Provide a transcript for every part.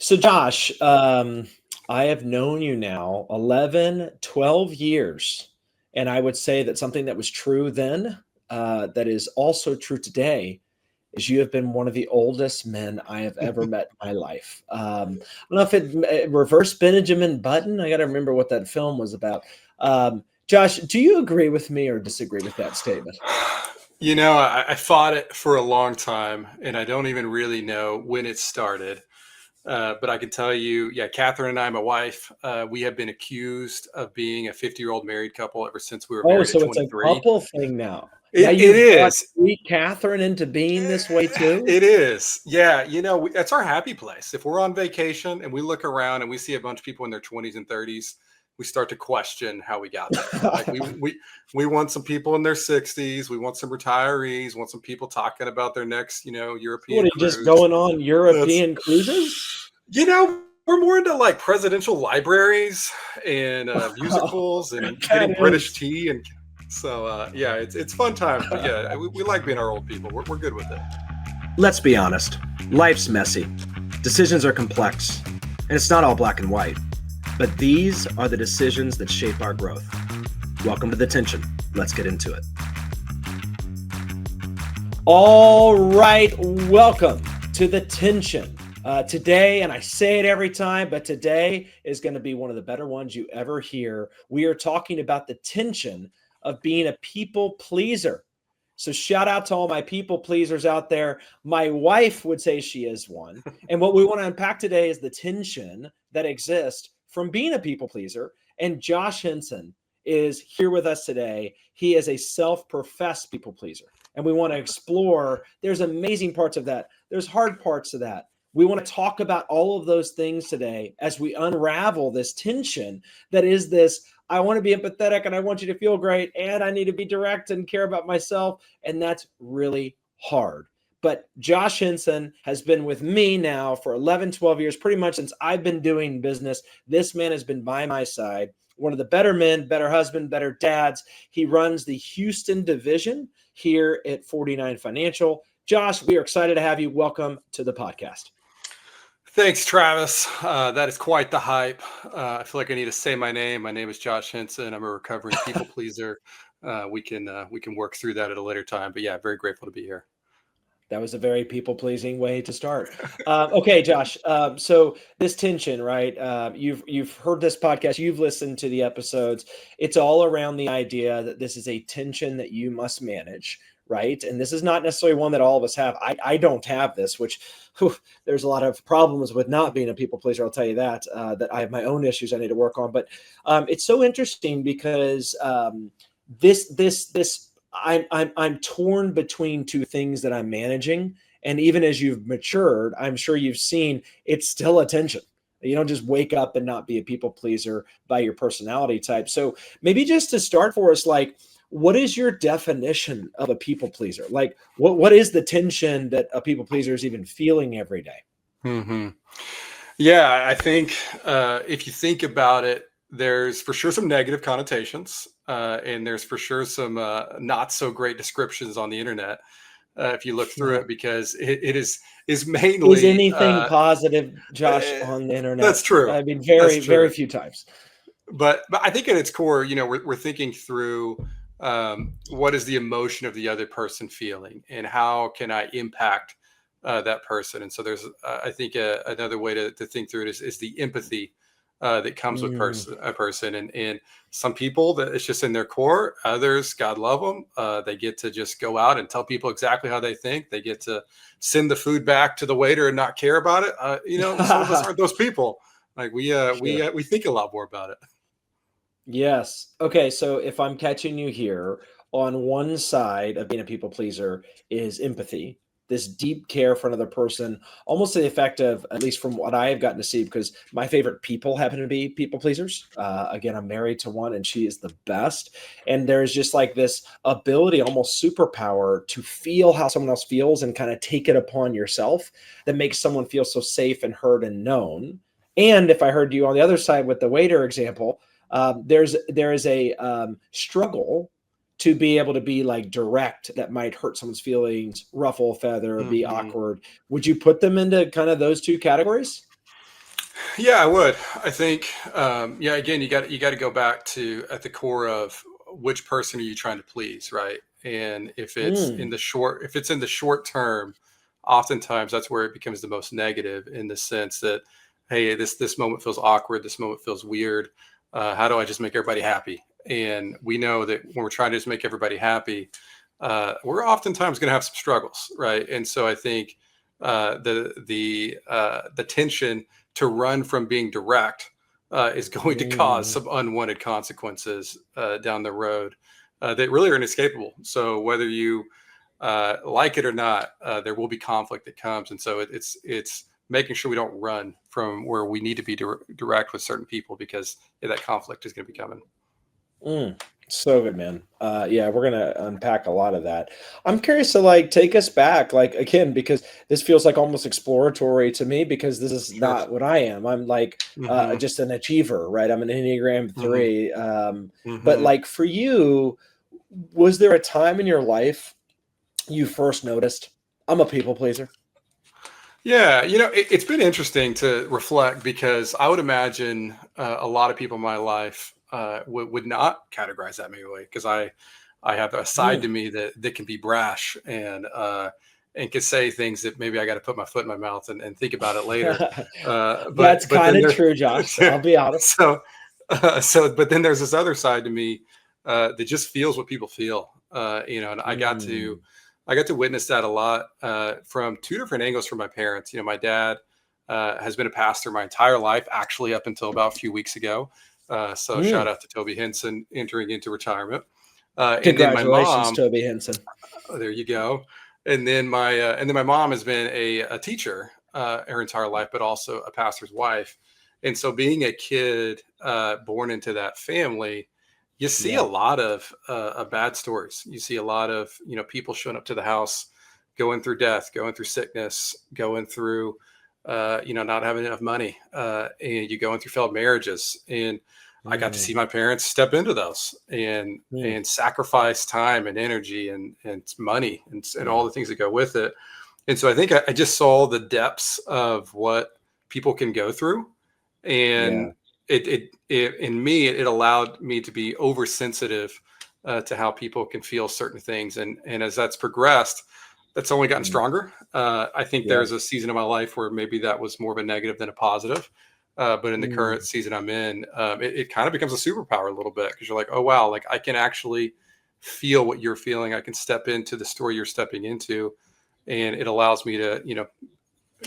So Josh, I have known you now 11, 12 years. And I would say that something that was true then, that is also true today, is you have been one of the oldest men I have ever met in my life. I don't know if it reverse Benjamin Button. I got to remember what that film was about. Josh, do you agree with me or disagree with that statement? I fought it for a long time, and I don't even really know when it started. But I can tell you, yeah, Catherine and I, my wife, we have been accused of being a 50-year-old married couple ever since we were Oh, married at so it's a 23. couple thing now. Now It you've brought is. sweet Catherine into being this way too? It is. Yeah. That's our happy place. If we're on vacation and we look around and we see a bunch of people in their 20s and 30s, we start to question how we got there. Like we want some people in their 60s. We want some retirees, want some people talking about their next, What European are you just cruise. going on That's, European cruises? we're more into like presidential libraries and musicals and That getting British is. tea. And so, yeah, it's fun times. But yeah, we like being our old people. We're good with it. Let's be honest. Life's messy. Decisions are complex. And it's not all black and white. But these are the decisions that shape our growth. Welcome to The Tension. Let's get into it. All right. Welcome to The Tension. Today, and I say it every time, but today is going to be one of the better ones you ever hear. We are talking about the tension of being a people pleaser. So shout out to all my people pleasers out there. My wife would say she is one. And what we want to unpack today is the tension that exists from being a people pleaser. And Josh Henson is here with us today. He is a self-professed people pleaser. And we want to explore, there's amazing parts of that. There's hard parts of that. We want to talk about all of those things today as we unravel this tension that is this, I want to be empathetic and I want you to feel great and I need to be direct and care about myself. And that's really hard. But Josh Henson has been with me now for 11, 12 years, pretty much since I've been doing business. This man has been by my side, one of the better men, better husband, better dads. He runs the Houston division here at 49 Financial. Josh, we are excited to have you. Welcome to the podcast. Thanks, Travis. That is quite the hype. I feel like I need to say my name. My name is Josh Henson. I'm a recovering people pleaser. We can work through that at a later time. But yeah, very grateful to be here. That was a very people-pleasing way to start. Okay, Josh. So this tension, right? You've heard this podcast. You've listened to the episodes. It's all around the idea that this is a tension that you must manage, right? And this is not necessarily one that all of us have. I don't have this, which there's a lot of problems with not being a people pleaser. I'll tell you that. That I have my own issues I need to work on. But it's so interesting because this. I'm torn between two things that I'm managing. And even as you've matured, I'm sure you've seen it's still a tension. You don't just wake up and not be a people pleaser by your personality type. So maybe just to start for us, like, what is your definition of a people pleaser? Like, what is the tension that a people pleaser is even feeling every day? Mm-hmm. Yeah, I think if you think about it, there's for sure some negative connotations, and there's for sure some not so great descriptions on the internet if you look through it, because it is mainly is anything positive, Josh, on the internet. That's true. I mean, very few times. But I think at its core, we're thinking through what is the emotion of the other person feeling, and how can I impact that person. And so there's I think another way to think through it is the empathy that comes with a person, and some people that it's just in their core. Others, God love them, they get to just go out and tell people exactly how they think. They get to send the food back to the waiter and not care about it. Some of us aren't those people. Like we think a lot more about it. Yes. Okay. So if I'm catching you here, on one side of being a people pleaser is empathy, this deep care for another person, almost to the effect of, at least from what I have gotten to see, because my favorite people happen to be people pleasers. Again, I'm married to one and she is the best. And there's just like this ability, almost superpower, to feel how someone else feels and kind of take it upon yourself that makes someone feel so safe and heard and known. And if I heard you on the other side with the waiter example, there is a struggle to be able to be like direct that might hurt someone's feelings, ruffle a feather, be awkward. Would you put them into kind of those two categories? Yeah, I would. I think, yeah, again, you got to go back to at the core of which person are you trying to please, right? And Mm, if it's in the short term, oftentimes that's where it becomes the most negative in the sense that, hey, this moment feels awkward, this moment feels weird. How do I just make everybody happy? And we know that when we're trying to just make everybody happy, we're oftentimes going to have some struggles, right? And so I think the tension to run from being direct is going to cause mm, some unwanted consequences down the road that really are inescapable. So whether you like it or not, there will be conflict that comes, and so it's making sure we don't run from where we need to be direct with certain people because yeah, that conflict is going to be coming. mm. So good, man. Yeah, we're gonna unpack a lot of that. I'm curious to like take us back, like again, because this feels like almost exploratory to me because this is Sure. not what I am. I'm like Hmm. just an achiever, right? I'm an Enneagram Hmm. 3. But Hmm. like for you, was there a time in your life you first noticed I'm a people pleaser? Yeah, it's been interesting to reflect because I would imagine a lot of people in my life would not categorize that maybe way because I have a side to Mm. me that can be brash and can say things that maybe I got to put my foot in my mouth and think about it later. That's But kind then of true, Josh. there, I'll be honest. so but then there's this other side to me that just feels what people feel. And Mm. I got to witness that a lot from two different angles from my parents. My dad has been a pastor my entire life, actually up until about a few weeks ago. So shout Mm. out to Toby Henson entering into retirement. And then my Congratulations, mom, Toby Henson. oh, there you go. And then my mom has been a teacher her entire life, but also a pastor's wife. And so being a kid born into that family, you see a Yeah. lot of bad stories. You see a lot of people showing up to the house, going through death, going through sickness, going through not having enough money, and you going through failed marriages. And I got to Mm. see my parents step into those Mm. and sacrifice time and energy and money and all the things that go with it. And so I think I just saw the depths of what people can go through, Yeah. and it in me it allowed me to be oversensitive to how people can feel certain things, and as that's progressed, that's only gotten Mm. stronger. I think Yeah. there's a season of my life where maybe that was more of a negative than a positive. But in the current Mm. season I'm in, it kind of becomes a superpower a little bit because you're like, oh wow, like I can actually feel what you're feeling. I can step into the story you're stepping into, and it allows me to,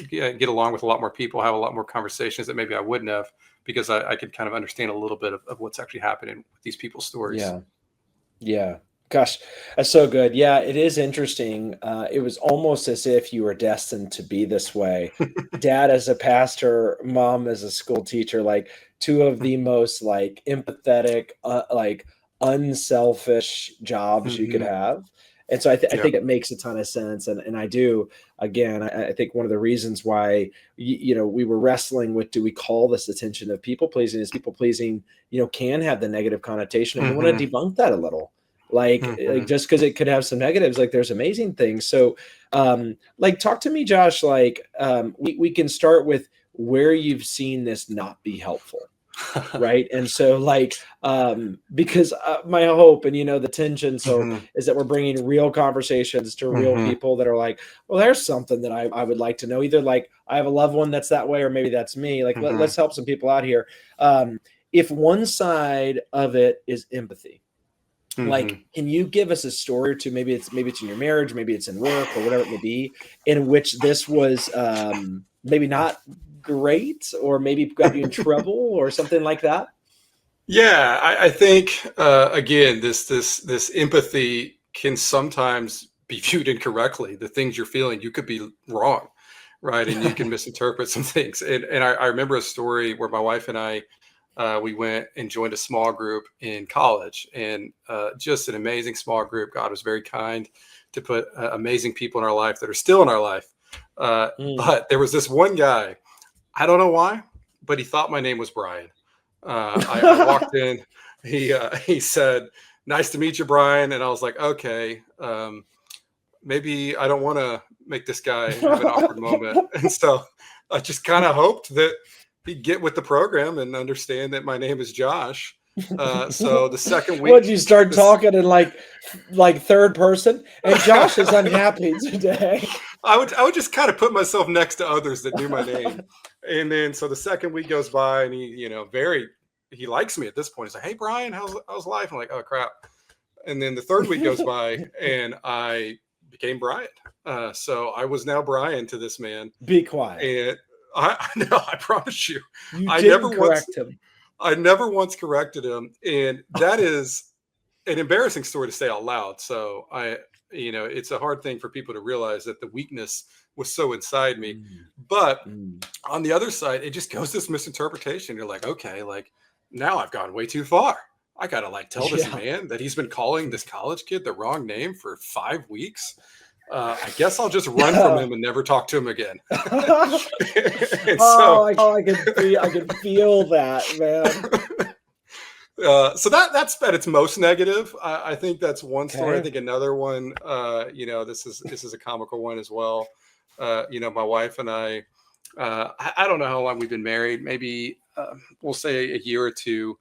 get along with a lot more people, have a lot more conversations that maybe I wouldn't have because I could kind of understand a little bit of what's actually happening with these people's stories. Yeah. Yeah. Gosh, that's so good. Yeah, it is interesting. It was almost as if you were destined to be this way. Dad as a pastor, mom as a school teacher, like two of the most like empathetic, like unselfish jobs you could Hmm. have. And so I Yeah. think it makes a ton of sense. And I do, again, I think one of the reasons why, we were wrestling with, do we call this attention of people pleasing is people pleasing, can have the negative connotation. And we want Hmm. to debunk that a little like Hmm. just because it could have some negatives, like there's amazing things. So like talk to me, Josh, like we can start with where you've seen this not be helpful, right? And so like because my hope and the tension so Hmm. is that we're bringing real conversations to real Hmm. people that are like, well, there's something that I would like to know, either like I have a loved one that's that way or maybe that's me, like Hmm. let's help some people out here. If one side of it is empathy, like Hmm. can you give us a story or two, maybe it's in your marriage, maybe it's in work or whatever it may be, in which this was maybe not great or maybe got you in trouble or something like that? Yeah, I think again, this empathy can sometimes be viewed incorrectly. The things you're feeling, you could be wrong, right? And you can misinterpret some things. And I remember a story where my wife and I we went and joined a small group in college, and just an amazing small group. God was very kind to put amazing people in our life that are still in our life. Mm. But there was this one guy. I don't know why, but he thought my name was Brian. I walked in. He said, "Nice to meet you, Brian." And I was like, "Okay, maybe I don't want to make this guy have an awkward moment." And so I just kind of hoped that he'd get with the program and understand that my name is Josh. So the second week, Would you start talking in like third person? And Josh is unhappy today. I would just kind of put myself next to others that knew my name. And then so the second week goes by and he likes me at this point. He's like, "Hey Brian, how's life?" I'm like, "Oh crap." And then the third week goes by and I became Brian. So I was now Brian to this man. Be quiet. And I promise you, You I didn't never correct him. I never once corrected him. And that is an embarrassing story to say out loud. So it's a hard thing for people to realize that the weakness was so inside me. But on the other side, it just goes this misinterpretation. You're like, okay, like now I've gone way too far. I got to like tell this man that he's been calling this college kid the wrong name for 5 weeks. I guess I'll just run from him and never talk to him again. I can feel that, man. So that's at its most negative. I think that's one story. I think another one, this is a comical one as well. My wife and I don't know how long we've been married, maybe we'll say a year or two.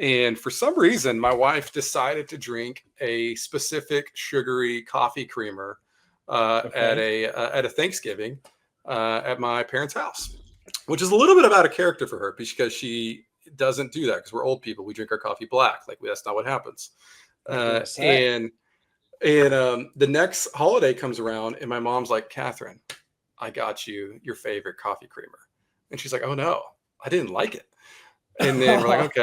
And for some reason, my wife decided to drink a specific sugary coffee creamer at a Thanksgiving at my parents' house, which is a little bit out of character for her because she doesn't do that because we're old people. We drink our coffee black. Like that's not what happens. And the next holiday comes around and my mom's like, "Catherine, I got you your favorite coffee creamer." And she's like, "Oh no, I didn't like it." And then we're like,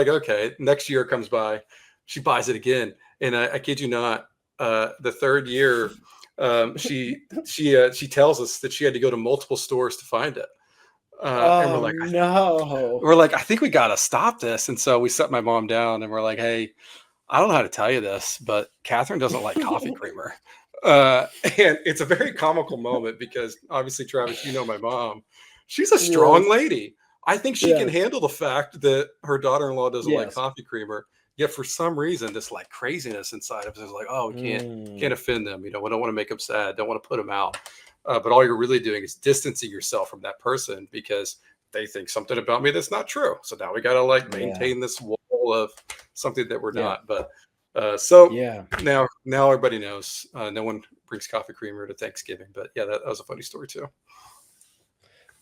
okay, next year comes by, she buys it again. And I kid you not, the third year, she tells us that she had to go to multiple stores to find it. And we're like, I think we got to stop this. And so we set my mom down and we're like, "Hey, I don't know how to tell you this, but Catherine doesn't like coffee creamer." And it's a very comical moment because obviously, Travis, my mom, she's a strong lady. I think she can handle the fact that her daughter-in-law doesn't like coffee creamer. Yet for some reason, this like craziness inside of us is like, "Oh, we can't offend them. We don't want to make them sad. Don't want to put them out." But all you're really doing is distancing yourself from that person because they think something about me that's not true. So now we got to like maintain this wall of something that we're not. But now everybody knows. No one brings coffee creamer to Thanksgiving. But yeah, that was a funny story too.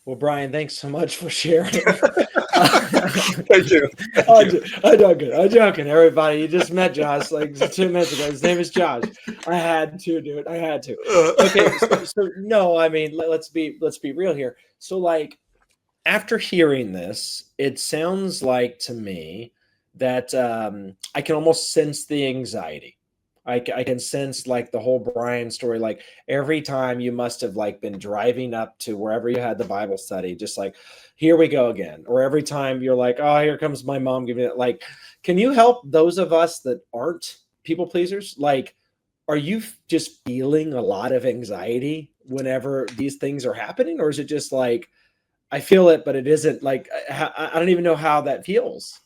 Well, Brian, thanks so much for sharing. Thank you. I'm joking, everybody. You just met Josh like 2 minutes ago. His name is Josh. I had to, dude. I had to. Okay, so no, I mean, let's be real here. So, like, after hearing this, it sounds like to me that I can almost sense the anxiety. I can sense like the whole Brian story. Like every time you must have like been driving up to wherever you had the Bible study, just like, here we go again. Or every time you're like, "Oh, here comes my mom giving it." Like, can you help those of us that aren't people pleasers? Like, are you just feeling a lot of anxiety whenever these things are happening? Or is it just like, I feel it, but it isn't like, I don't even know how that feels.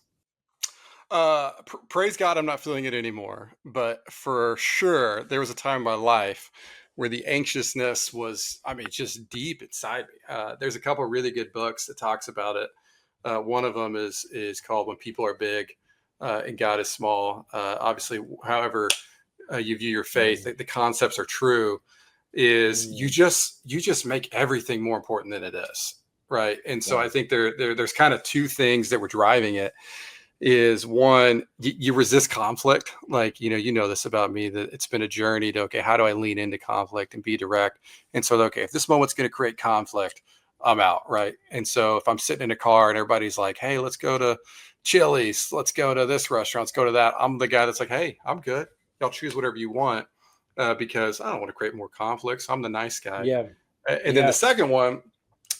Praise God, I'm not feeling it anymore. But for sure, there was a time in my life where the anxiousness was, just deep inside me. There's a couple of really good books that talks about it. One of them is called "When People Are Big and God is Small." Obviously, however you view your faith, the concepts are true. Is you just make everything more important than it is, right? And so I think there's kind of two things that were driving it. Is one, you resist conflict. Like, you know this about me, that it's been a journey to, okay, how do I lean into conflict and be direct? And so, okay, if this moment's going to create conflict, I'm out, right? And so if I'm sitting in a car and everybody's like, "Hey, let's go to Chili's, let's go to this restaurant, let's go to that," I'm the guy that's like, "Hey, I'm good. Y'all choose whatever you want," because I don't want to create more conflicts. I'm the nice guy. And then the second one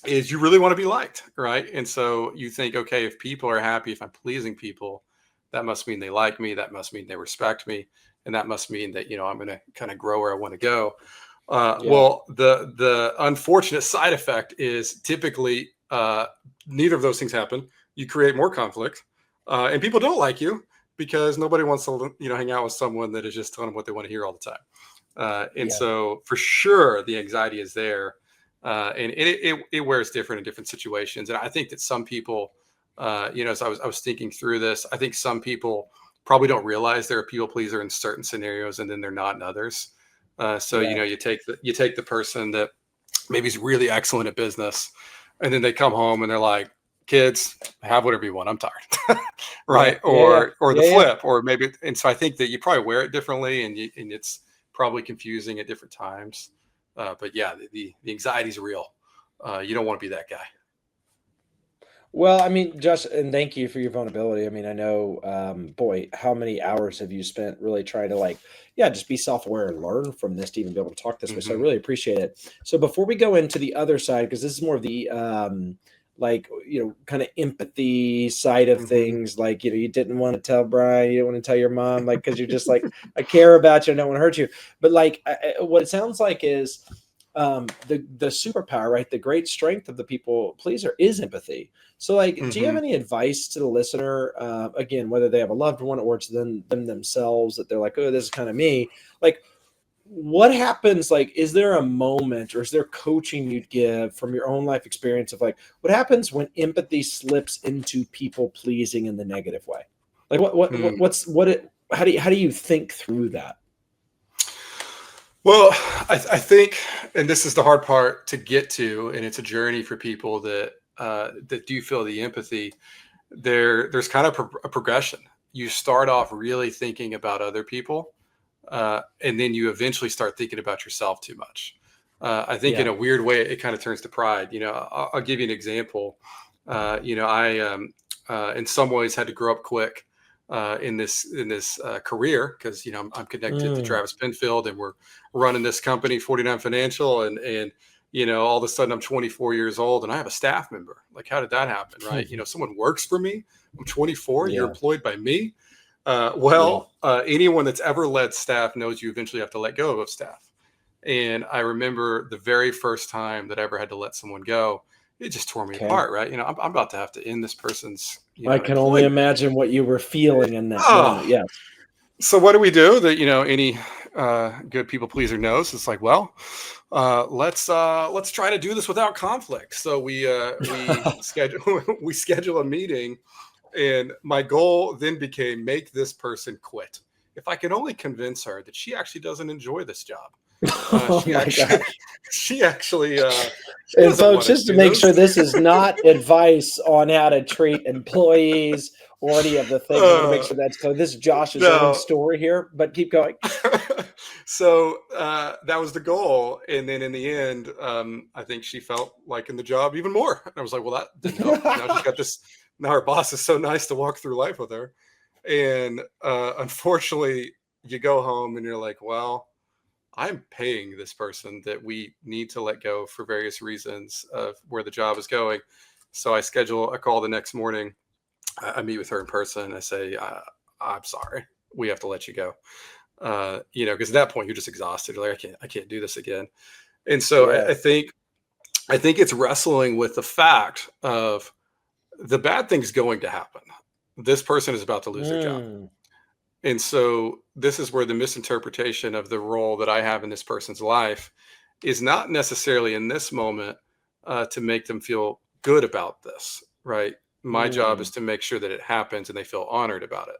is you really want to be liked, right? And so you think, okay, if people are happy, if I'm pleasing people, that must mean they like me. That must mean they respect me. And that must mean that, I'm going to kind of grow where I want to go. Well, the unfortunate side effect is typically neither of those things happen. You create more conflict and people don't like you because nobody wants to, hang out with someone that is just telling them what they want to hear all the time. So for sure, the anxiety is there. And it wears different in different situations. And I think that some people, as I was thinking through this, I think some people probably don't realize they're a people pleaser in certain scenarios, and then they're not in others. So Yeah. you take the person that maybe is really excellent at business, and then they come home and they're like, kids, have whatever you want, I'm tired. Yeah. Right. Yeah. Yeah. Or the Yeah. Yeah. flip, or maybe. And so I think that you probably wear it differently, and it's probably confusing at different times. But yeah, the anxiety is real. You don't want to be that guy. Well, I mean, Josh, and thank you for your vulnerability. I mean, I know, boy, how many hours have you spent really trying to like, yeah, just be self-aware and learn from this to even be able to talk this way. So I Hmm. really appreciate it. So before we go into the other side, because this is more of the like, kind of empathy side of Hmm. things, like, you didn't want to tell Brian, you didn't want to tell your mom, like, because you're just like, I care about you, I don't want to hurt you. But like, what it sounds like is the superpower, right? The great strength of the people pleaser is empathy. So, like, do you have Hmm. any advice to the listener? Again, whether they have a loved one or it's them themselves that they're like, oh, this is kind of me. Like, what happens? Like, is there a moment or is there coaching you'd give from your own life experience of like what happens when empathy slips into people pleasing in the negative way? Like, what's it? How do you think through that? Well, I think, and this is the hard part to get to, and it's a journey for people that do feel the empathy. There's kind of a progression. You start off really thinking about other people, and then you eventually start thinking about yourself too much. I think in Yeah. a weird way, it kind of turns to pride. I'll give you an example. I in some ways had to grow up quick in this career because I'm connected to Mm, Travis Penfield, and we're running this company 49 Financial, and all of a sudden I'm 24 years old and I have a staff member. Like, how did that happen? Right? Someone works for me. I'm 24. You're yeah. employed by me. Yeah. Anyone that's ever led staff knows you eventually have to let go of staff. And I remember the very first time that I ever had to let someone go, it just tore me Okay. apart, right? I'm about to have to end this person's, I can only employment. imagine what you were feeling in that Oh, moment. Yes. so what do we do that, any good people pleaser knows? It's like, well, let's try to do this without conflict. So we schedule we schedule a meeting, and my goal then became make this person quit. If I can only convince her that she actually doesn't enjoy this job, Oh she my actually gosh. she And doesn't folks, want to just to do make this. sure this is not advice on how to treat employees or any of the things, I want to make uh, sure that's clear. This is Josh's own no. story here, but keep going. So that was the goal, and then in the end, I think she felt like in the job even more. And I was like, well, that didn't help because now she's got this. Now her boss is so nice to walk through life with her, and unfortunately, you go home and you're like, well, I'm paying this person that we need to let go for various reasons of where the job is going. So I schedule a call the next morning. I meet with her in person. I say, I'm sorry, we have to let you go. Because at that point you're just exhausted. You're like, I can't do this again. And so Yeah. I think it's wrestling with the fact of the bad thing's going to happen. This person is about to lose their job. Mm, And so this is where the misinterpretation of the role that I have in this person's life is not necessarily in this moment to make them feel good about this, right? My job is mm, to make sure that it happens and they feel honored about it.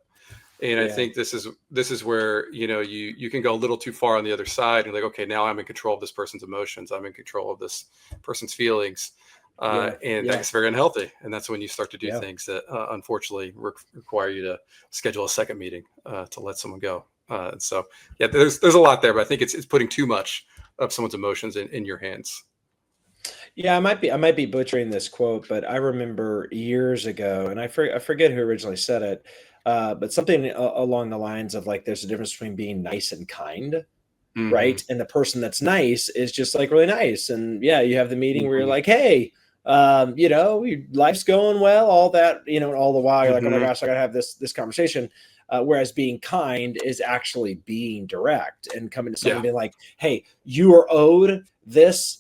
And I yeah. think this is where you can go a little too far on the other side and like, okay, now I'm in control of this person's emotions, I'm in control of this person's feelings, Yeah. and that Yeah. gets very unhealthy. And that's when you start to do Yeah. things that unfortunately require you to schedule a second meeting to let someone go. And so yeah, there's a lot there, but I think it's putting too much of someone's emotions in your hands. Yeah, I might be butchering this quote, but I remember years ago, and I forget who originally said it, but something along the lines of like, there's a difference between being nice and kind, Hmm. right? And the person that's nice is just like really nice, and yeah, you have the meeting where you're Hmm. like, hey, your life's going well, all that, and all the while you're like, oh my Hmm. gosh, I gotta have this conversation. Whereas being kind is actually being direct and coming to someone Yeah. being like, hey, you are owed this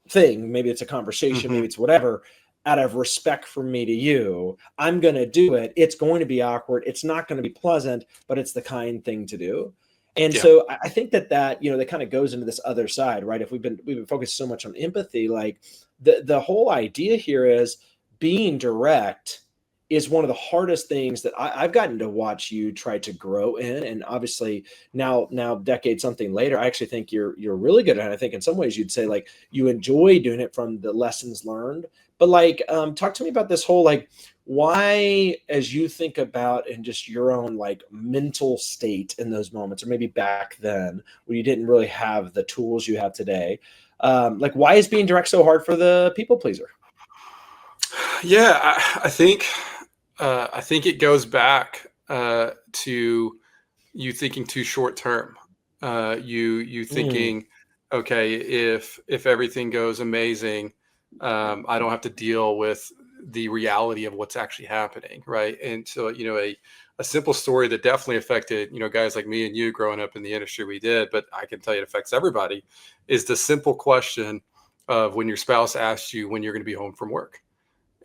thing, maybe it's a conversation, Hmm. maybe it's whatever, out of respect from me to you, I'm going to do it. It's going to be awkward. It's not going to be pleasant, but it's the kind thing to do. And Yeah. so I think that that kind of goes into this other side, right? If we've been focused so much on empathy, like the whole idea here is being direct is one of the hardest things that I've gotten to watch you try to grow in. And obviously now decades something later, I actually think you're really good at it. I think in some ways you'd say like you enjoy doing it from the lessons learned. But like talk to me about this whole like why, as you think about in just your own like mental state in those moments, or maybe back then when you didn't really have the tools you have today, like why is being direct so hard for the people pleaser? Yeah, I think it goes back to you thinking too short term. You Mm, thinking, okay, if everything goes amazing, I don't have to deal with the reality of what's actually happening, right? And so, a simple story that definitely affected, guys like me and you growing up in the industry we did, but I can tell you it affects everybody, is the simple question of when your spouse asks you when you're going to be home from work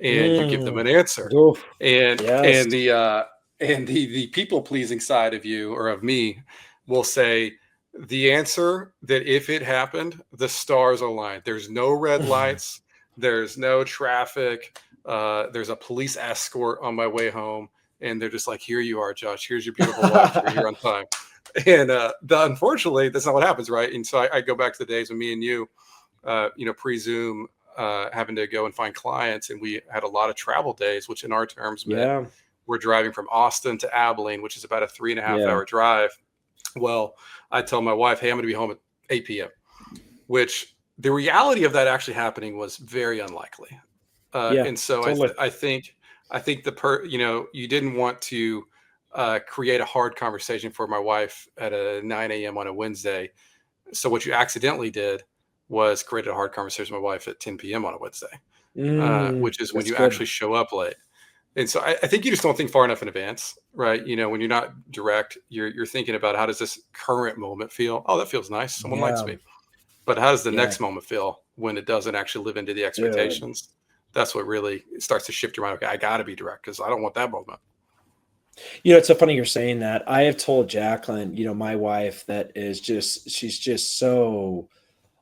and you give them mm, an answer, oof, and yes. the people pleasing side of you or of me will say the answer that if it happened, the stars aligned. There's no red lights, there's no traffic, there's a police escort on my way home, and they're just like, "Here you are, Josh. Here's your beautiful wife. You're here on time." And unfortunately, that's not what happens, right? And so I go back to the days when me and you pre-Zoom, having to go and find clients. And we had a lot of travel days, which in our terms meant Yeah, we're driving from Austin to Abilene, which is about a 3.5 hour yeah, drive. Well, I tell my wife, hey, I'm going to be home at 8 p.m., which the reality of that actually happening was very unlikely. yeah, And so totally. I think you didn't want to create a hard conversation for my wife at a 9 a.m. on a Wednesday. So what you accidentally did was created a hard conversation with my wife at 10 p.m. on a Wednesday, which is when That's you good. actually show up late. And so I think you just don't think far enough in advance, right? When you're not direct, you're thinking about how does this current moment feel? Oh, that feels nice. Someone likes Yeah, me. But how does the yeah, next moment feel when it doesn't actually live into the dude. expectations? That's what really starts to shift your mind. Okay, I got to be direct because I don't want that moment. It's so funny you're saying that. I have told Jacqueline, my wife, that is just, she's just so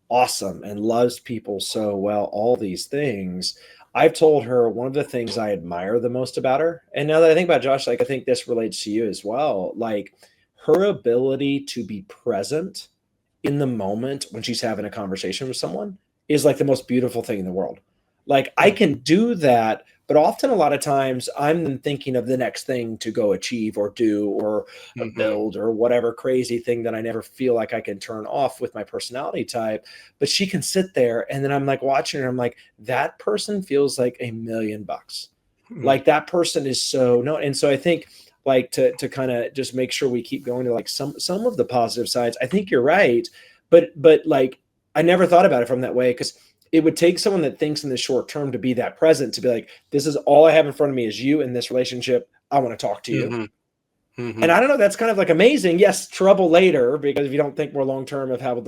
awesome and loves people so well, all these things. I've told her one of the things I admire the most about her. And now that I think about Josh, like I think this relates to you as well. Like her ability to be present in the moment when she's having a conversation with someone is like the most beautiful thing in the world. Like I Hmm. can do that, but often a lot of times I'm then thinking of the next thing to go achieve or do or Hmm. build or whatever crazy thing that I never feel like I can turn off with my personality type. But she can sit there and then I'm like watching her. I'm like, that person feels like $1,000,000. Hmm. Like that person is so no. And so I think like to kind of just make sure we keep going to like some of the positive sides. I think you're right, but like I never thought about it from that way because it would take someone that thinks in the short term to be that present to be like, this is all I have in front of me is you in this relationship. I want to talk to you. Hmm. Hmm. And I don't know, that's kind of like amazing. Yes, trouble later because if you don't think more long term of how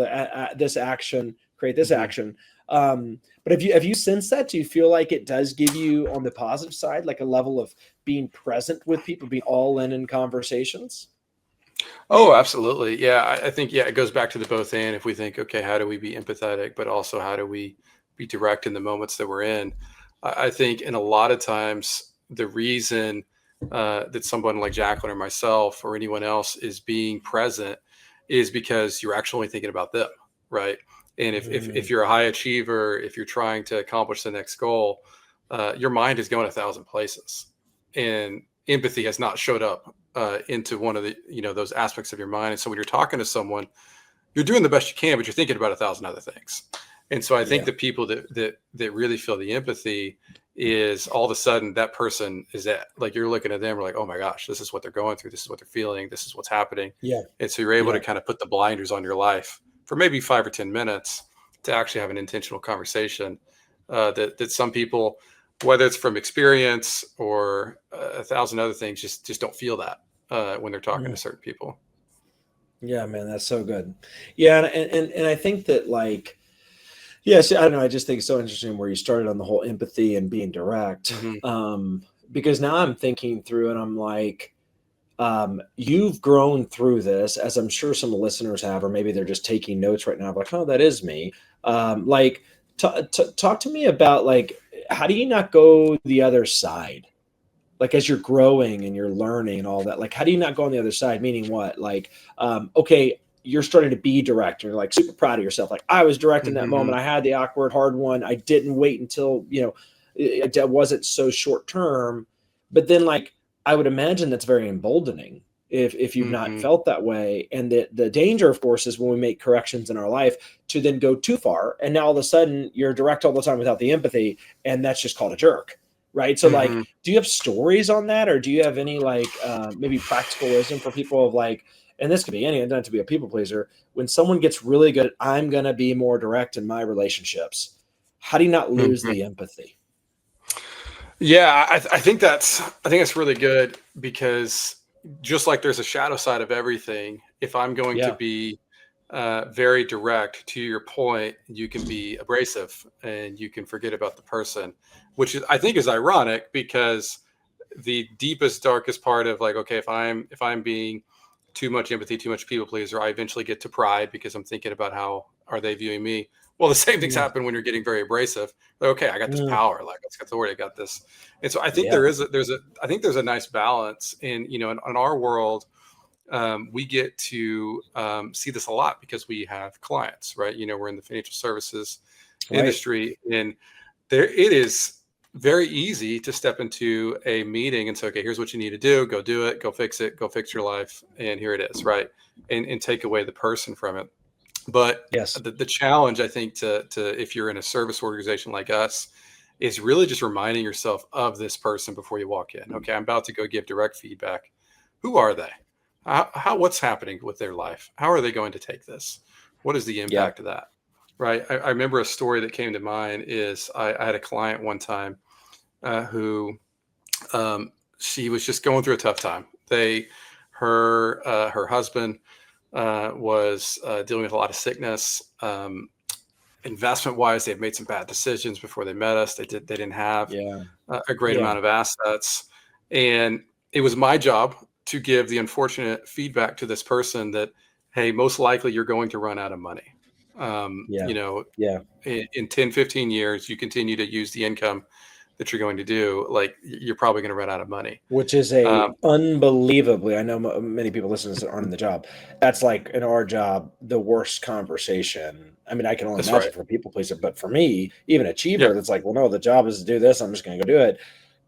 this action create this Hmm. action. But have you sensed that? Do you feel like it does give you on the positive side, like a level of being present with people, being all in conversations? Oh, absolutely. Yeah, I think it goes back to the both and. If we think, okay, how do we be empathetic, but also how do we be direct in the moments that we're in? I think in a lot of times the reason that someone like Jacqueline or myself or anyone else is being present is because you're actually thinking about them, right? And if Mm, you're a high achiever, if you're trying to accomplish the next goal, your mind is going 1,000 places, and empathy has not showed up into one of the those aspects of your mind. And so when you're talking to someone, you're doing the best you can, but you're thinking about 1,000 other things. And so I think yeah. the people that really feel the empathy is all of a sudden that person is at, like, you're looking at them, we're like, oh my gosh, this is what they're going through, this is what they're feeling, this is what's happening. Yeah. And so you're able Yeah. to kind of put the blinders on your life for maybe 5 or 10 minutes to actually have an intentional conversation, that some people, whether it's from experience or 1,000 other things, just don't feel that when they're talking Mm. to certain people. Yeah, man, that's so good. Yeah, and I think that like yes, I don't know. I just think it's so interesting where you started on the whole empathy and being direct. Hmm. Because now I'm thinking through and I'm like, You've grown through this, as I'm sure some listeners have, or maybe they're just taking notes right now, like, oh, that is me. Like, talk to me about, like, how do you not go the other side? Like, as you're growing and you're learning and all that, like, how do you not go on the other side? Meaning what? Like, okay, you're starting to be direct. You're like super proud of yourself. Like, I was direct in that Hmm. moment. I had the awkward, hard one. I didn't wait until, it wasn't so short term. But then, like, I would imagine that's very emboldening if you've not Hmm. felt that way. And the danger, of course, is when we make corrections in our life to then go too far. And now all of a sudden you're direct all the time without the empathy. And that's just called a jerk. Right. So, like, Hmm. do you have stories on that, or do you have any, like, maybe practical wisdom for people of, like, and this could be any, it doesn't have to be a people pleaser, when someone gets really good at, I'm going to be more direct in my relationships, how do you not lose Hmm. the empathy? Yeah, I think that's really good because just like there's a shadow side of everything, if I'm going to Yeah. be very direct, to your point, you can be abrasive and you can forget about the person, which is, I think is ironic because the deepest, darkest part of like, okay, if I'm being too much empathy, too much people pleaser, I eventually get to pride because I'm thinking about how are they viewing me. Well, the same things Mm, happen when you're getting very abrasive. Like, okay, I got this mm, power, like let's get authority, I got this. And so I think yeah. I think there's a nice balance in, in our world. We get to see this a lot because we have clients, right? We're in the financial services Right. industry, and there it is very easy to step into a meeting and say, okay, here's what you need to do it, go fix it, go fix your life, and here it is, right? And take away the person from it. But Yes. the challenge, I think, to if you're in a service organization like us, is really just reminding yourself of this person before you walk in. Okay, I'm about to go give direct feedback. Who are they? What's happening with their life? How are they going to take this? What is the Yeah. impact of that? Right. I remember a story that came to mind is I had a client one time who she was just going through a tough time. Her husband was dealing with a lot of sickness. Investment wise, they had made some bad decisions before they met us. They didn't have Yeah. a great Yeah. amount of assets, and it was my job to give the unfortunate feedback to this person that, hey, most likely you're going to run out of money. Yeah. Yeah. In 10, 15 years, you continue to use the income that you're going to do, like you're probably going to run out of money. Which is a Um, unbelievably, I know many people listening to this aren't in the job. That's, like, in our job, the worst conversation. I mean, I can only that's right. imagine for a people pleaser, but for me, even Yeah, achiever, that's like, well, no, the job is to do this. I'm just going to go do it.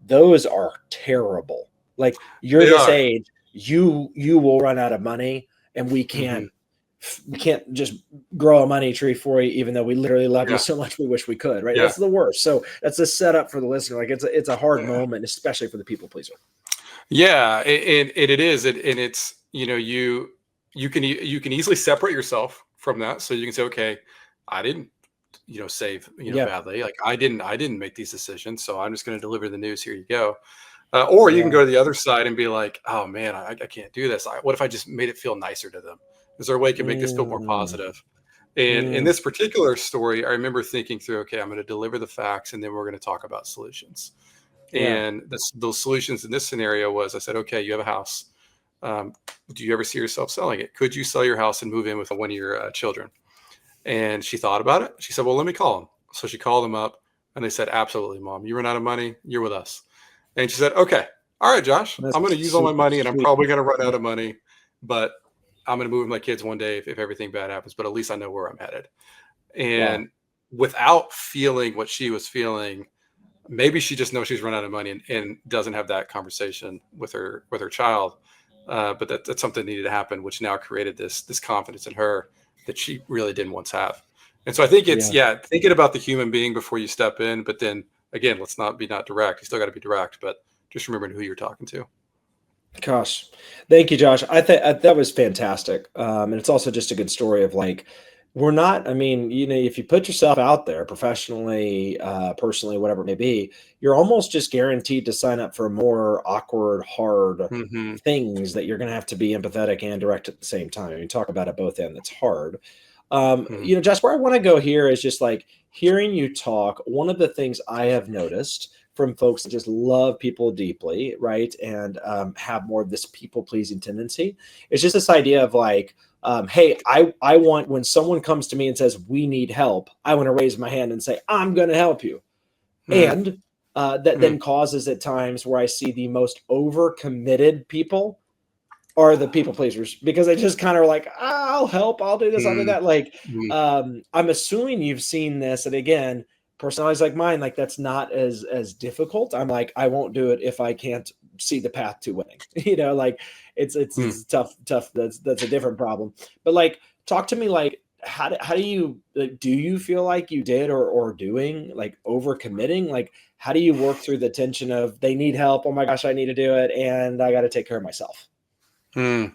Those are terrible. Like, you're they this are. age, you will run out of money, and Hmm. we can't just grow a money tree for you, even though we literally love you Yeah, so much we wish we could. Right? yeah, That's the worst. So that's a setup for the listener. Like, it's a hard yeah, moment, especially for the people pleaser. yeah. And it is, and it's you can easily separate yourself from that, so you can say, okay, I didn't save Yeah. badly, like I didn't make these decisions, so I'm just going to deliver the news. Here you go. Or you can Yeah. go to the other side and be like, oh man, I can't do this. What if I just made it feel nicer to them? Is there a way I can make this feel more Mm, positive? And in mm, this particular story, I remember thinking through, okay, I'm going to deliver the facts and then we're going to talk about solutions. yeah. And those solutions in this scenario was I said, okay, you have a house. Do you ever see yourself selling it? Could you sell your house and move in with one of your children? And she thought about it. She said, well, let me call them. So she called them up and they said, absolutely, mom. You run out of money. You're with us. And she said, okay, all right, Josh, That's I'm going to use all my super money and I'm sweet. probably going to run Yeah. out of money, but I'm going to move with my kids one day if everything bad happens, but at least I know where I'm headed. Wow. And without feeling what she was feeling, maybe she just knows she's run out of money and doesn't have that conversation with her child. But that's something that needed to happen, which now created this confidence in her that she really didn't once have. And so I think it's Yeah. thinking about the human being before you step in. But then again, let's not be not direct. You still got to be direct, but just remembering who you're talking to. Gosh, thank you, Josh. I think that was fantastic. And it's also just a good story of, like, we're not, I mean, if you put yourself out there professionally, personally, whatever it may be, you're almost just guaranteed to sign up for more awkward, hard Hmm. things that you're going to have to be empathetic and direct at the same time. You talk about it both ends. It's hard. Hmm. Josh, where I want to go here is just, like, hearing you talk. One of the things I have noticed from folks that just love people deeply, right? And have more of this people pleasing tendency. It's just this idea of like, hey, I want, when someone comes to me and says, we need help, I want to raise my hand and say, I'm going to help you. Mm, And that then causes at times where I see the most overcommitted people are the people pleasers, because they just kind of like, I'll help, I'll do this, I'll do mm, that. Like, mm, I'm assuming you've seen this. And again, personalities like mine, like that's not as difficult. I'm like, I won't do it if I can't see the path to winning. Like mm. it's tough. That's a different problem. But like, talk to me, like, how do you, like, do you feel like you did or doing like overcommitting? Like, how do you work through the tension of they need help? Oh my gosh, I need to do it, and I got to take care of myself. Mm.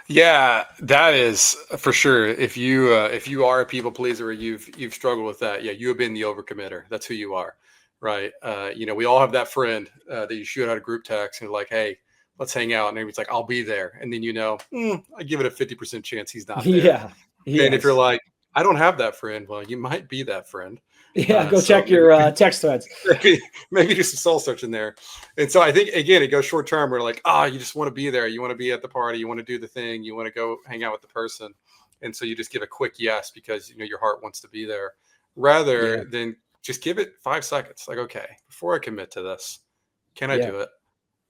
Yeah, that is for sure. If you are a people pleaser, or you've struggled with that, yeah, you have been the overcommitter. That's who you are, right? We all have that friend that you shoot out a group text and like, hey, let's hang out, and it's like, I'll be there, and then I give it a 50% chance he's not there. Yeah. And if you're Yes. like, I don't have that friend, well, you might be that friend. Yeah. Go So check your text threads. maybe do some soul searching there. And so I think again, it goes short term. We're like, you just want to be there. You want to be at the party. You want to do the thing. You want to go hang out with the person. And so you just give a quick yes because your heart wants to be there, Yeah. rather than just give it 5 seconds. Like, okay, before I commit to this, can I Yeah. do it?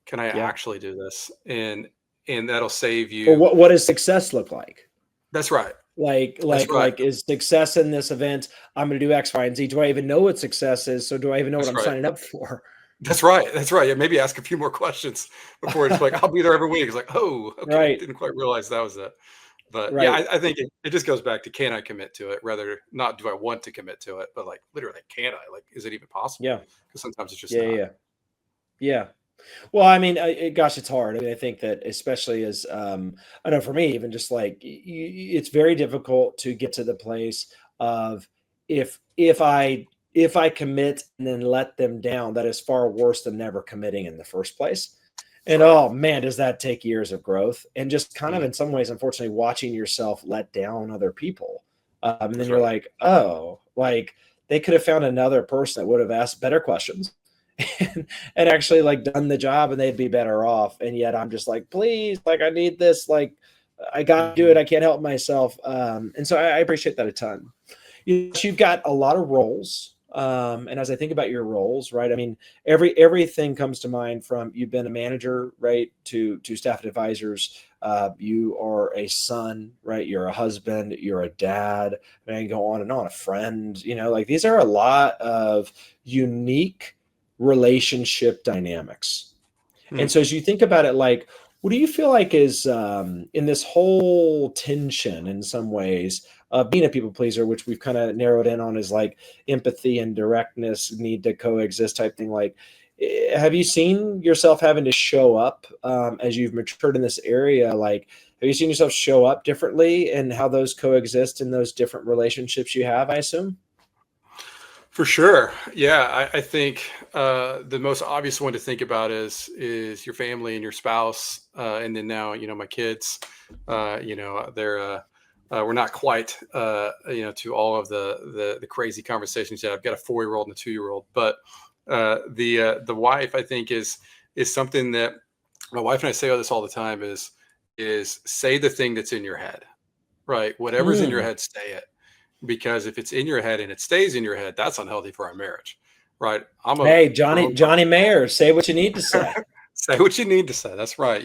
Can I Yeah. actually do this? And that'll save Or you. what does success look like? That's right. Like, That's like, right. like, is success in this event? I'm going to do X, Y, and Z. Do I even know what success is? So do I even know what That's I'm right. signing up for? That's right. That's right. Yeah, maybe ask a few more questions before it's like, I'll be there every week. It's like, oh, okay. Right. Didn't quite realize that was it. But yeah, Right. I think it just goes back to, can I commit to it? Rather, not do I want to commit to it, but like literally, can I? Like, is it even possible? Yeah. Because sometimes it's just Yeah. not. Yeah. Yeah. Well, I mean, gosh, it's hard. I mean, I think that especially as, I know for me, even just like it's very difficult to get to the place of if I commit and then let them down, that is far worse than never committing in the first place. That's And right. oh man, does that take years of growth and just kind of Mm, in some ways, unfortunately, watching yourself let down other people. And then that's you're right. like, oh, like they could have found another person that would have asked better questions and actually like done the job and they'd be better off. And yet I'm just like, please, like I need this, like I gotta do Hmm. it. I can't help myself. And so I appreciate that a ton. You've got a lot of roles. And as I think about your roles, right? I mean, everything comes to mind from you've been a manager, right, to staff advisors. You are a son, right? You're a husband. You're a dad. And go on and on. A friend. Like these are a lot of unique relationship dynamics. Hmm. And so as you think about it, like, what do you feel like is in this whole tension in some ways of being a people pleaser, which we've kind of narrowed in on is like empathy and directness need to coexist type thing. Like, have you seen yourself having to show up as you've matured in this area? Like, have you seen yourself show up differently and how those coexist in those different relationships you have, I assume? For sure. Yeah, I think the most obvious one to think about is your family and your spouse, and then now my kids. They're we're not quite to all of the crazy conversations yet. I've got a 4-year-old and a 2-year-old, but the wife, I think, is something that my wife and I say this all the time, is say the thing that's in your head, right? Whatever's in your Hmm. head, say it, because if it's in your head and it stays in your head, that's unhealthy for our marriage, right? I'm a Hey, Johnny, grown Johnny Mayer, say what you need to say. say what you need to say. That's right,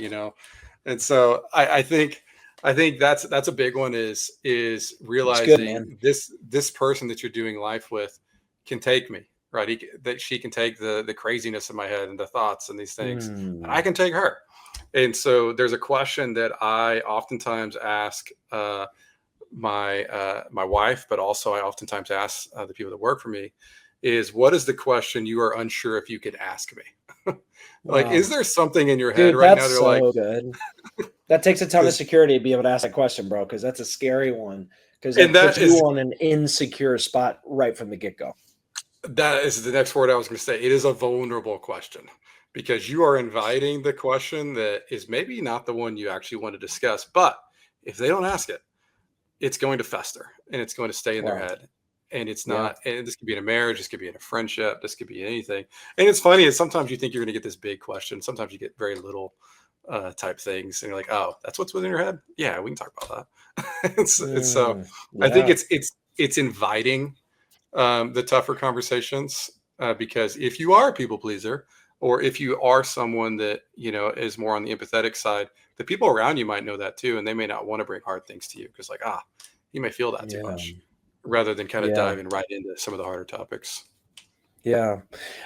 And so I think that's a big one, is It's good, man. realizing this person that you're doing life with can take me, right? That she can take the craziness in my head and the thoughts and these things, and I Hmm. can take her. And so there's a question that I oftentimes ask my wife, but also I oftentimes ask the people that work for me, is what is the question you are unsure if you could ask me? Like, is Wow. there something in your head Dude, right now? that's They're like, so good. That takes a ton of because security to be able to ask that question, bro, because that's a scary one. Because and that puts you on an insecure spot right from the get-go. that is the next word I was going to say. It is a vulnerable question because you are inviting the question that is maybe not the one you actually want to discuss, but if they don't ask it, it's going to fester and it's going to stay in their Wow. head. And it's Yeah. not, and this could be in a marriage, this could be in a friendship, this could be anything. And it's funny is sometimes you think you're going to get this big question. Sometimes you get very little type things, and you're like, oh, that's what's within your head. Yeah, we can talk about that. So I think Yeah. it's inviting the tougher conversations, because if you are a people pleaser, or if you are someone that is more on the empathetic side, the people around you might know that too, and they may not want to bring hard things to you because like, you may feel that too Yeah. much, rather than kind of Yeah. diving right into some of the harder topics. Yeah.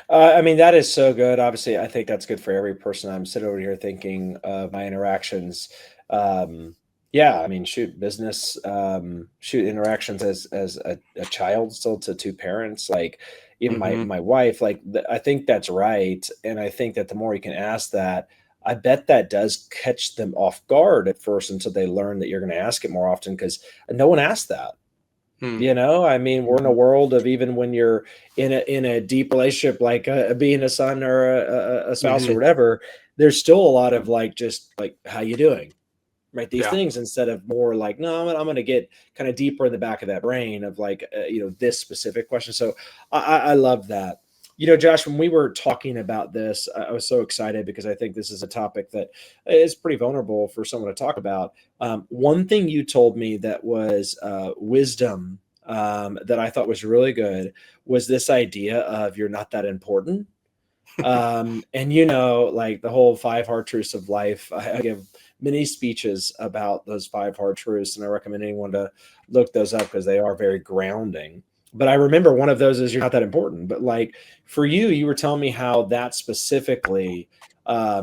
I mean, that is so good. Obviously, I think that's good for every person. I'm sitting over here thinking of my interactions. Um, yeah, I mean, shoot, business, shoot, interactions as a child still to two parents, like even my Hmm. my wife, like I think that's right. And I think that the more you can ask that, I bet that does catch them off guard at first until they learn that you're going to ask it more often because no one asked that. I mean, we're in a Hmm. world of even when you're in a deep relationship, like being a son or a spouse or Hmm. whatever, there's still a lot of like just like how you doing, right? These Yeah. things instead of more like no, I'm gonna get kind of deeper in the back of that brain of like this specific question. So I love that. Josh, when we were talking about this, I was so excited because I think this is a topic that is pretty vulnerable for someone to talk about. One thing you told me that was wisdom that I thought was really good was this idea of you're not that important. And like the whole five hard truths of life, I give many speeches about those five hard truths, and I recommend anyone to look those up because they are very grounding. But I remember one of those is you're not that important. But like for you, you were telling me how that specifically,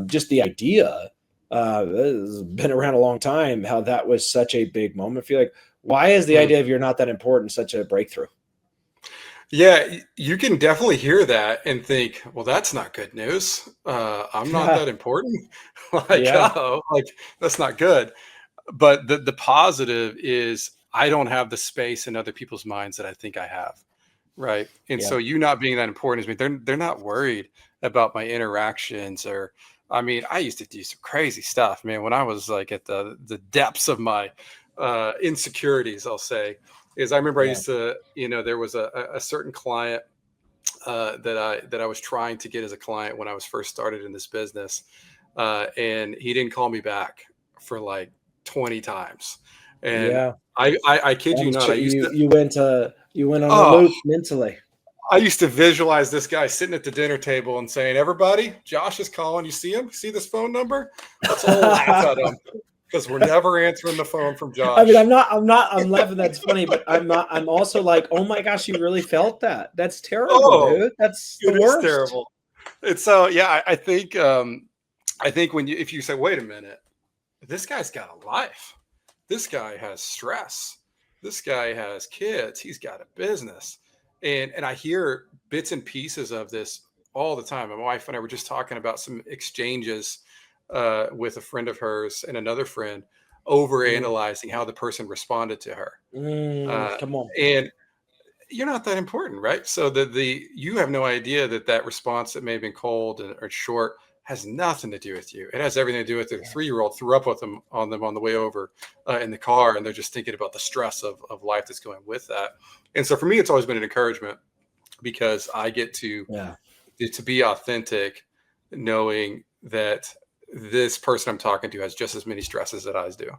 just the idea, has been around a long time, how that was such a big moment. I feel like why is the idea of you're not that important such a breakthrough? Yeah, you can definitely hear that and think, well, that's not good news. I'm not that important. Like, Yeah, like that's not good. But the positive is I don't have the space in other people's minds that I think I have. Right. And yeah, so you not being that important is me. They're not worried about my interactions or I mean, I used to do some crazy stuff, man, when I was like at the depths of my insecurities, I'll say. Is I remember I yeah, used to, there was a certain client that I was trying to get as a client when I was first started in this business, and he didn't call me back for like 20 times, and yeah. I kid That you was not, I used to you went on a oh loop mentally. I used to visualize this guy sitting at the dinner table and saying, "Everybody, Josh is calling. You see him? See this phone number? Let's all laugh at him because we're never answering the phone from I mean, Josh." I'm laughing, that's funny, but I'm not I'm also like, "Oh my gosh, you really felt that. That's terrible, Oh, dude. That's the it is worst." terrible. And so, yeah, I think if you say, "Wait a minute, this guy's got a life. This guy has stress. This guy has kids. He's got a business," and I hear bits and pieces of this all the time. My wife and I were just talking about some exchanges with a friend of hers and another friend over Mm, analyzing how the person responded to her. come on. And you're not that important, right? So the you have no idea that response that may have been cold or short has nothing to do with you. It has everything to do with the Yeah, 3-year-old threw up with them on the way over in the car, and they're just thinking about the stress of life that's going with that. And so for me, it's always been an encouragement because I get yeah, to be authentic, knowing that this person I'm talking to has just as many stresses that I do,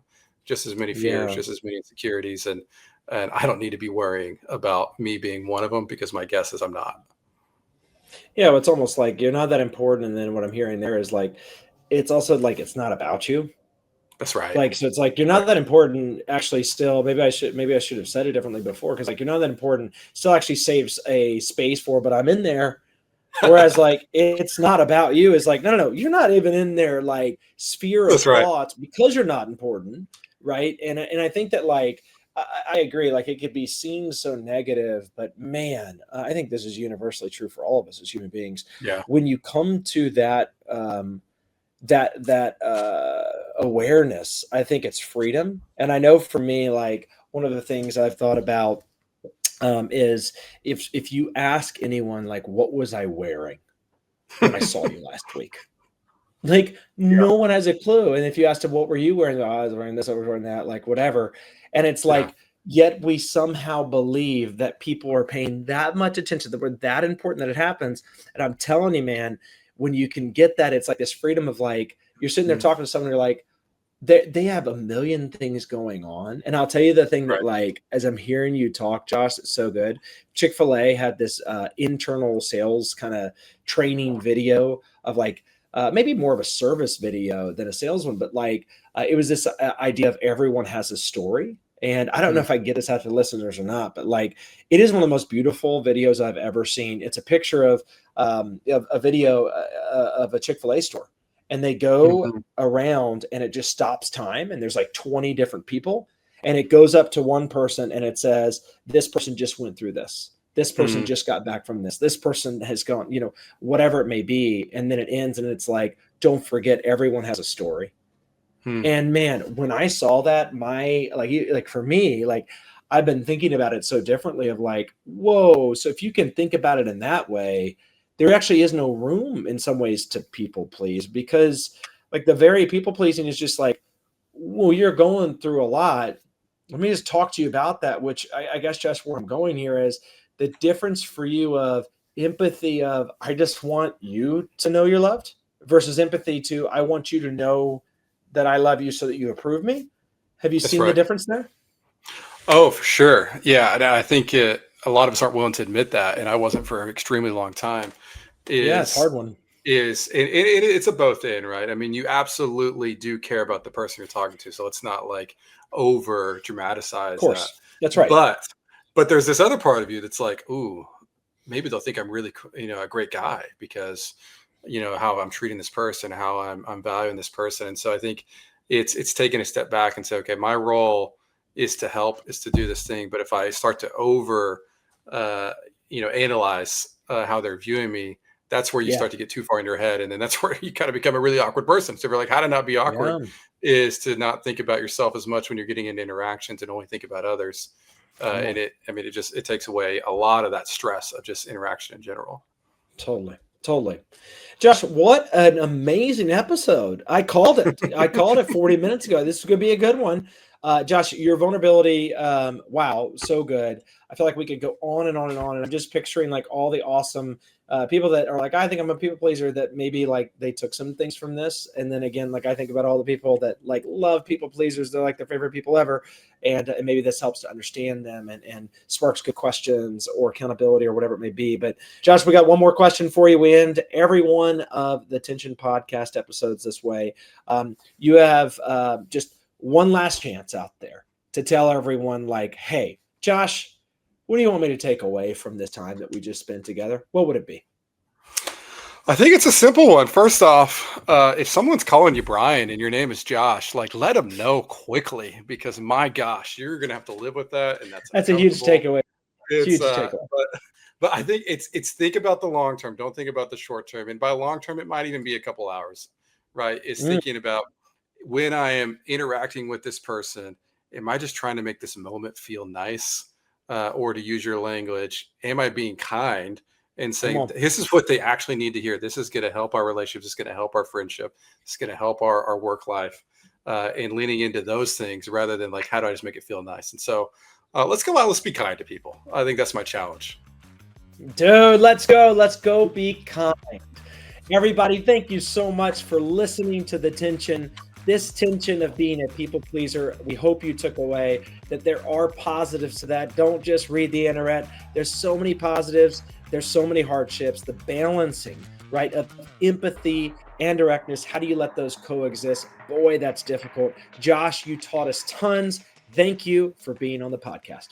just as many fears, yeah. just as many insecurities, and I don't need to be worrying about me being one of them because my guess is I'm not. Yeah, it's almost like you're not that important, and then what I'm hearing there is, like, it's also like it's not about you. That's right. Like, so it's like you're Right. not that important actually still. Maybe I should have said it differently before because like, you're not that important still actually saves a space for, but I'm in there. Whereas, like, it's not about you. It's like, no, no, no, you're not even in their like sphere of That's right. thoughts because you're not important, right? And I think that like I agree. Like, it could be seen so negative, but man, I think this is universally true for all of us as human beings. Yeah. When you come to that awareness, I think it's freedom. And I know for me, like one of the things I've thought about is if you ask anyone like what was I wearing when I saw you last week? Like Yeah. no one has a clue. And if you asked them what were you wearing? Oh, I was wearing this, I was wearing that, like whatever. And it's Yeah. like Yet we somehow believe that people are paying that much attention, that we're that important, that it happens. And I'm telling you, man, when you can get that, it's like this freedom of like, you're sitting there Mm, talking to someone, you're like, they have a million things going on. And I'll tell you the thing that, right. like, as I'm hearing you talk, Josh, it's so good. Chick-fil-A had this internal sales kind of training video of like, maybe more of a service video than a sales one, but like, it was this idea of everyone has a story. And I don't know Mm, if I can get this out to the listeners or not, but like, it is one of the most beautiful videos I've ever seen. It's a picture of a video of a Chick-fil-A store, and they go mhm, around and it just stops time, and there's like 20 different people, and it goes up to one person and it says, this person just went through this person mm, just got back from this person has gone, whatever it may be, and then it ends and it's like, don't forget, everyone has a story. mm. And man, when I saw that, my like for me, like, I've been thinking about it so differently of like, whoa, so if you can think about it in that way, there actually is no room in some ways to people please, because like the very people pleasing is just like, well, you're going through a lot. Let me just talk to you about that, which I guess just where I'm going here is the difference for you of empathy of, I just want you to know you're loved, versus empathy to, I want you to know that I love you so that you approve me. Have you That's seen the right. difference there? Oh, for sure. Yeah, and I think a lot of us aren't willing to admit that, and I wasn't for an extremely long time. Yeah, it's a Is hard one. it's a both in, right? I mean, you absolutely do care about the person you're talking to, so let's not like over Of dramatize that. course. That's right. But there's this other part of you that's like, ooh, maybe they'll think I'm really, a great guy because, how I'm treating this person, how I'm valuing this person, and so I think it's taking a step back and say, okay, my role is to help, is to do this thing, but if I start to over, uh, analyze how they're viewing me, that's where you Yeah. start to get too far in your head, and then that's where you kind of become a really awkward person. So if you're like, how to not be awkward Yeah. is to not think about yourself as much when you're getting into interactions and only think about others. Come And on. it takes away a lot of that stress of just interaction in general. Totally. Totally. Josh, what an amazing episode. I called it. I called it 40 minutes ago. This is going to be a good one. Josh, your vulnerability, wow, so good. I feel like we could go on and on and on. And I'm just picturing like all the awesome people that are like, I think I'm a people pleaser, that maybe like they took some things from this. And then again, like I think about all the people that like love people pleasers. They're like their favorite people ever. And maybe this helps to understand them and sparks good questions or accountability or whatever it may be. But Josh, we got one more question for you. We end every one of the Tension podcast episodes this way. You have just one last chance out there to tell everyone, like, hey, Josh, what do you want me to take away from this time that we just spent together? What would it be? I think it's a simple one. First off, if someone's calling you Brian and your name is Josh, like let them know quickly because my gosh, you're gonna have to live with that, and that's That's a huge uncomfortable. takeaway. It's Huge takeaway. but I think it's think about the long term. Don't think about the short term. And by long term, it might even be a couple hours, right? It's Mm, thinking about when I am interacting with this person, am I just trying to make this moment feel nice? Or to use your language, am I being kind and come saying, on. this is what they actually need to hear? This is going to help our relationships. It's going to help our friendship. It's going to help our work life, and leaning into those things rather than like, how do I just make it feel nice? And so let's go out. Let's be kind to people. I think that's my challenge. Dude, let's go. Let's go be kind. Everybody, thank you so much for listening to the tension. This tension of being a people pleaser, we hope you took away that there are positives to that. Don't just read the internet. There's so many positives. There's so many hardships. The balancing, right, of empathy and directness. How do you let those coexist? Boy, that's difficult. Josh, you taught us tons. Thank you for being on the podcast.